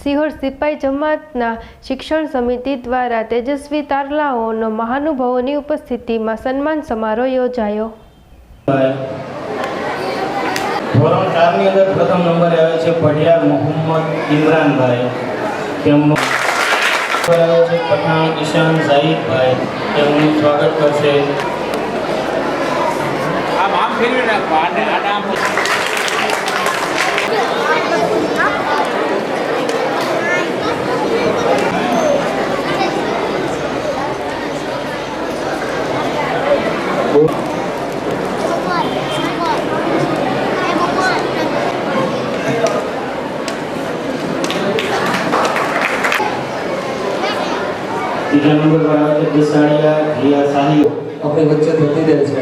સિહોર સિપાઈ જમાતના શિક્ષણ સમિતિ દ્વારા તેજસ્વી તારલાઓનો મહાનુભાવોની ઉપસ્થિતિમાં સન્માન સમારોહ યોજાયો। ધોરણ 4 ની અંદર પ્રથમ નંબરે આવે છે પઢિયાર મોહમ્મદ ઇમરાનભાઈ, તેમનું આવે છે પઠાણ ઈશાન ઝાહિદભાઈ, તેમનું સ્વાગત કરશે। આમ ફેરવી નાખો આમ तीसरा नंबर पर આવે છે દિસાડિયા રિયા સાહિબ, अपनी वच्चे थती रहे छे।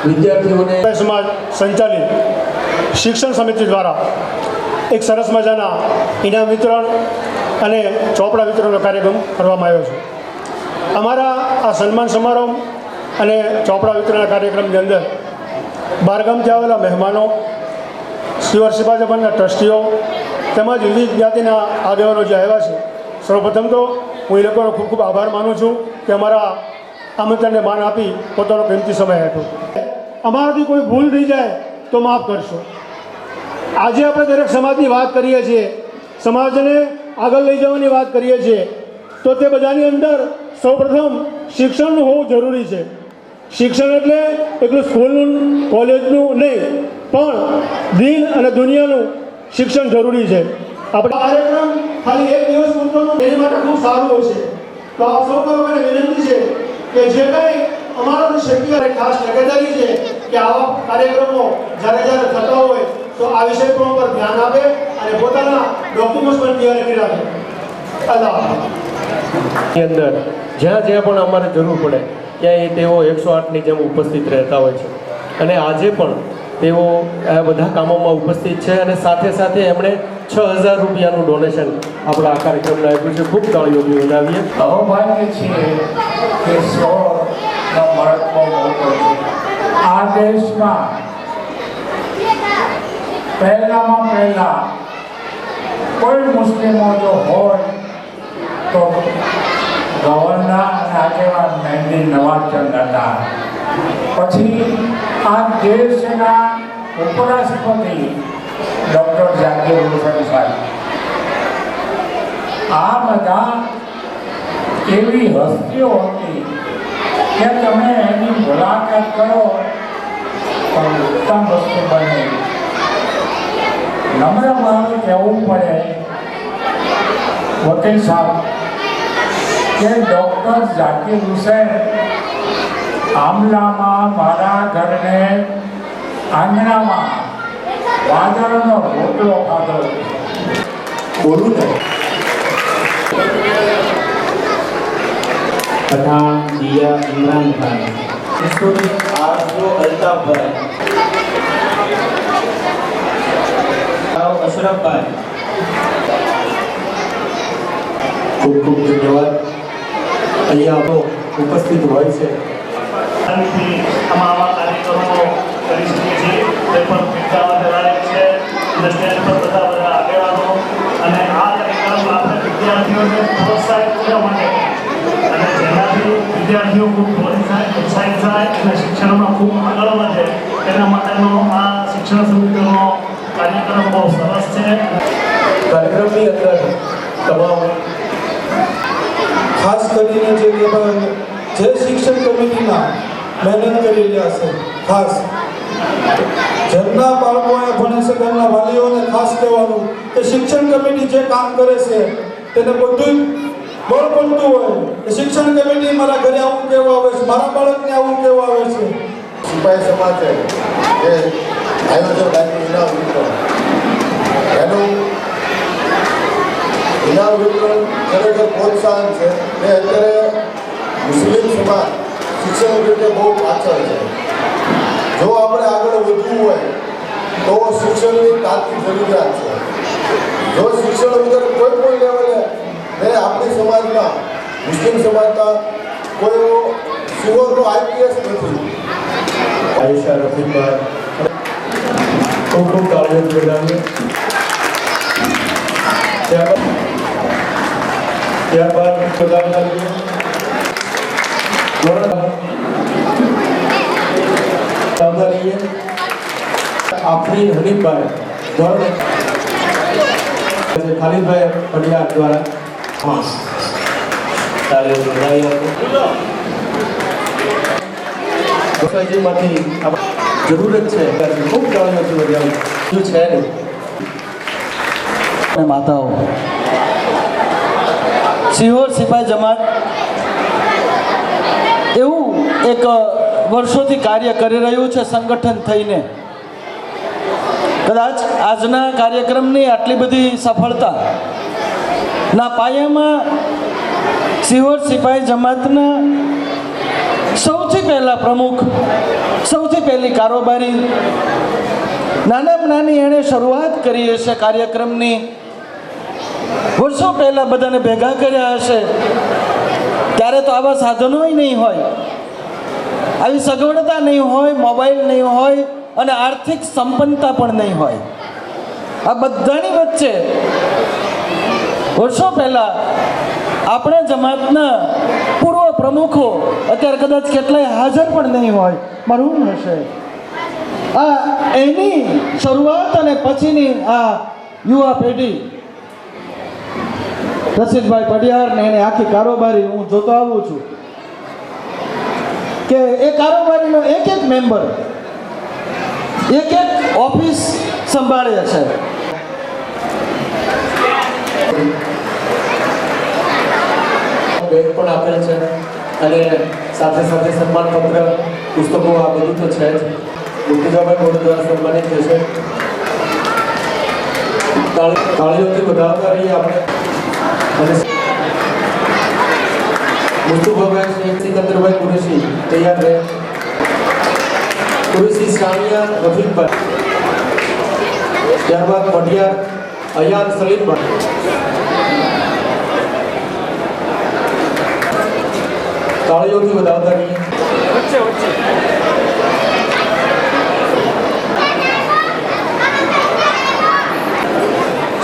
विद्यार्थीओने समाज संचालित शिक्षण समिति द्वारा एक सरस मजाना इनाम वितरण અને ચોપડા વિતરણનો કાર્યક્રમ કરવામાં આવ્યો છે। અમારા આ સન્માન સમારોહ અને ચોપડા વિતરણના કાર્યક્રમની અંદર બહારગામથી આવેલા મહેમાનો, સિહોર સિપાઈ જમાતના ટ્રસ્ટીઓ તેમજ વિવિધ જ્ઞાતિના આગેવાનો જે આવ્યા છે, સૌપ્રથમ તો હું એ લોકોનો ખૂબ ખૂબ આભાર માનું છું કે અમારા આમંત્રણને માન આપી પોતાનો કિંમતી સમય આપ્યો। અમારાથી કોઈ ભૂલ થઈ જાય તો માફ કરશો। આજે આપણે દરેક સમાજની વાત કરીએ છીએ, સમાજને આગળ લઈ જવાની વાત કરીએ છીએ, તો તે બધાની અંદર સૌપ્રથમ શિક્ષણનું હોવું જરૂરી છે। શિક્ષણ એટલે એકલું સ્કૂલનું કોલેજનું નહીં, પણ દિન અને દુનિયાનું શિક્ષણ જરૂરી છે। આપણે કાર્યક્રમ ખાલી એક દિવસ પૂરતો એની માટે ખૂબ સારું હોય છે, તો આપ સૌ લોકોને વિનંતી છે કે જે કંઈ અમારા શક્ય ખાસ તકેદારી છે કે આવા કાર્યક્રમો જ્યારે જ્યારે થતા હોય તો આ વિષય પર ધ્યાન આપે અને પોતાના ડોક્યુમેન્ટ્સ પણ તૈયાર કરી રાખે। અંદર જ્યાં જ્યાં પણ અમારે જરૂર પડે ત્યાં તેઓ 108ની જેમ ઉપસ્થિત રહેતા હોય છે અને આજે પણ તેઓ આ બધા કામોમાં ઉપસ્થિત છે અને સાથે સાથે એમણે 6000 રૂપિયાનું ડોનેશન આપણા આ કાર્યક્રમને આપ્યું છે। ખૂબ તાળીઓથી વધાવીએ। સૌભાગ્ય છે કે સ્વનો મહત્વ મોટો છે। આ દેશમાં પહેલામાં પહેલા કોઈ મુસ્લિમો જો હોય તો ગવર્નર અને આગેવાન મહેંદી નવાઝચંદ હતા। પછી આ દેશના ઉપરાષ્ટ્રપતિ ડૉક્ટર ઝાકિર હુસૈન સાહેબ, આ બધા એવી હસ્તીઓ હતી કે તમે એની મુલાકાત કરો પણ ઉત્તમ વસ્તુ બને। નમ્ર ભાવે કહેવું પડે વકીલ સાહેબ કે ડૉક્ટર ઝાકિર હુસૈન આમલામાં મારા ઘરને આંગણામાં વાદળનો રોટલો ખાધો। બોલું ને પઠાણ દિયા ઇમરાનભાઈ, આરઝો અલ્તાફભાઈ, અશરફભાઈ, ખૂબ ખૂબ ધન્યવાદ। અહીંયા આપણો ઉપસ્થિત હોય છે આવા કાર્યક્રમો કરી શકીએ છીએ, તે પણ વિદ્યામાં ધરાવે છે ઇન્ડસ્ટ્રીયલ પર બધા આગેવાનો અને આ કાર્યક્રમ આપણે વિદ્યાર્થીઓને પ્રોત્સાહિત કરવા માટે અને જેનાથી વિદ્યાર્થીઓ ખૂબ પ્રોત્સાહિત થાય અને શિક્ષણમાં ખૂબ આગળ વધે તેના માટેનો આ શિક્ષણ સમિતિનો કાર્યક્રમ બહુ સરસ છે। કાર્યક્રમની અંદર તમામ ખાસ કરીને જે શિક્ષણ કમિટીના મહેનત કરી રહ્યા છે, ખાસ જેમના બાળકો અહીંયા ભણે છે તેમના વાલીઓને ખાસ કહેવાનું કે શિક્ષણ કમિટી જે કામ કરે છે તેને બધું બળ પડતું હોય કે શિક્ષણ કમિટી મારા ઘરે આવું કહેવા આવે છે, મારા બાળકને આવું કહેવા આવે છે। સિપાઈ સમાજે જે આયોજન રાખ્યું ઇનામ વિતરણ, એનું ઇનામ વિતરણ ખરેખર પ્રોત્સાહન છે। એ અત્યારે મુસ્લિમ સમાજ શિક્ષણ રીતે બહુ પાછળ છે। જો આપણે આગળ વધવું હોય તો શિક્ષણની તાતી જરૂરિયાત છે। જો શિક્ષણ વગર કોઈ પણ લેવલે આપણી સમાજમાં મુસ્લિમ સમાજના કોઈ સિહોરનો IPS નથી। આયશા રફીકભાઈ, ખૂબ ખૂબ તાળીઓ બજાવીએ। ત્યારબાદ વધારનારી આફરીન હનીફભાઈ ધોરણ ખાલિદભાઈ પડિયાર દ્વારા માંથી જરૂરત છે ખૂબ તાળીઓથી વધાવી શું છે નહીં માતાઓ સિહોર સિપાઈ જમાત એવું એક વર્ષોથી કાર્ય કરી રહ્યું છે સંગઠન થઈને. કદાચ આજના કાર્યક્રમની આટલી બધી સફળતા ના પાયામાં સિહોર સિપાઈ જમાતના સૌથી પહેલા પ્રમુખ, સૌથી પહેલી કારોબારી નાનામાં નાની એણે શરૂઆત કરી હશે કાર્યક્રમની. વર્ષો પહેલાં બધાને ભેગા કર્યા હશે ત્યારે તો આવા સાધનોય નહીં હોય, આવી સગવડતા નહીં હોય, મોબાઈલ નહીં હોય અને આર્થિક સંપન્નતા પણ નહીં હોય. આ બધાની વચ્ચે વર્ષો પહેલાં આપણા જમાતના પૂર્વ પ્રમુખો અત્યારે કદાચ કેટલાય હાજર પણ નહીં હોય, મરહૂમ હશે. આ એની શરૂઆત અને પછીની આ યુવા પેઢી રસીદભાઈ પડિયાર ને એને આખી કારોબારી હું જોતો આવું છું કે એ કારોબારીનો એક એક મેમ્બર એક એક ઓફિસ સંભાળે છે. બેગ પણ આપેલ છે અને સાથે સાથે સન્માનપત્ર, પુસ્તકો આ બધું તો છે જ. મુર્તુજાભાઈ બોર્ડ દ્વારા સન્માનિત થશે. તાળીઓથી વધાવતા રહીએ આપણે. અને મુસ્તુફાભાઈ શેખ સિકંદરભાઈ કુરેશી તૈયાર રહે. કુરેશી સામિયા રફીકભાઈ, ત્યારબાદ પટિયાર અયાન સલીમભાઈ. તાળીઓથી વધાવતા રહીએ.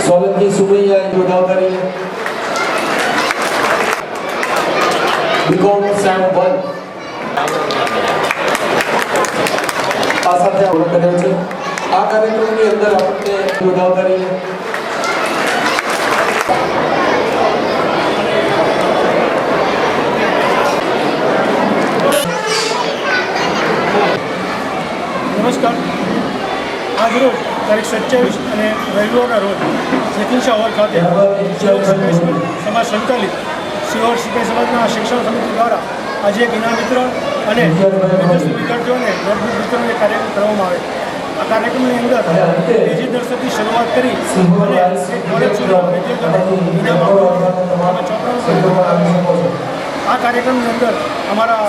સોલંકી સુમૈયા વધાવતા રહીએ. બીકોમ સેમ 1 આ સાથે ઓળખ કર્યો છે. આ કાર્યક્રમની અંદર આપણને વધાવતા રહીએ. નમસ્કાર. આજરોજ તારીખ 27 અને રવિવારના રોજ જેકિન્શા હોલ ખાતે સમાજ સંચાલિત સિહોર સિપાઈ સમાજના શિક્ષણ સમિતિ દ્વારા આજે એક ઇનામ વિતરણ અને વિદ્યાર્થીઓને નોટબુક વિતરણનો કાર્યક્રમ કરવામાં આવે. આ કાર્યક્રમની અંદર બીજી દર્શકથી શરૂઆત કરી અને કોલેજ સુધી વિદ્યાર્થીઓને ઇનામ આપવામાં આ કાર્યક્રમની અંદર અમારા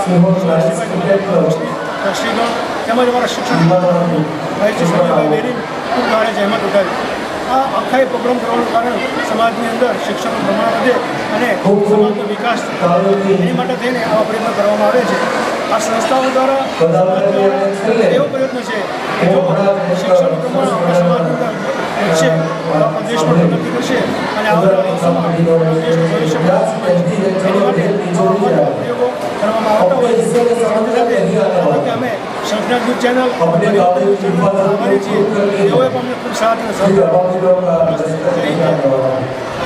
શ્રીગણ તેમજ અમારા શિક્ષણ ભાઈ સંજયભાઈ બેરી ખૂબ ગાળે જહેમત ઉઠાવી. આ આખા પ્રોગ્રામ કરવાનું કારણ સમાજની અંદર શિક્ષણનું પ્રમાણ વધે અને સમાજનો વિકાસ એની માટે થઈને આવા પ્રયત્નો કરવામાં આવે છે. આ સંસ્થાઓ દ્વારા એવો પ્રયત્ન છે કે જો શિક્ષણનું પ્રમાણ આપણા સમાજની અંદર વધશે તો આપણો દેશ પણ પ્રગતિ કરશે અને આવનારા દિવસોમાં દેશનું ભવિષ્ય એની માટે પ્રયોગો કરવામાં આવતા હોય છે. સાથે અમે સંજ્ઞા ન્યૂઝ ચેનલ આભારી છીએ. તેઓએ પણ અમને ખૂબ સાથ અને સહકાર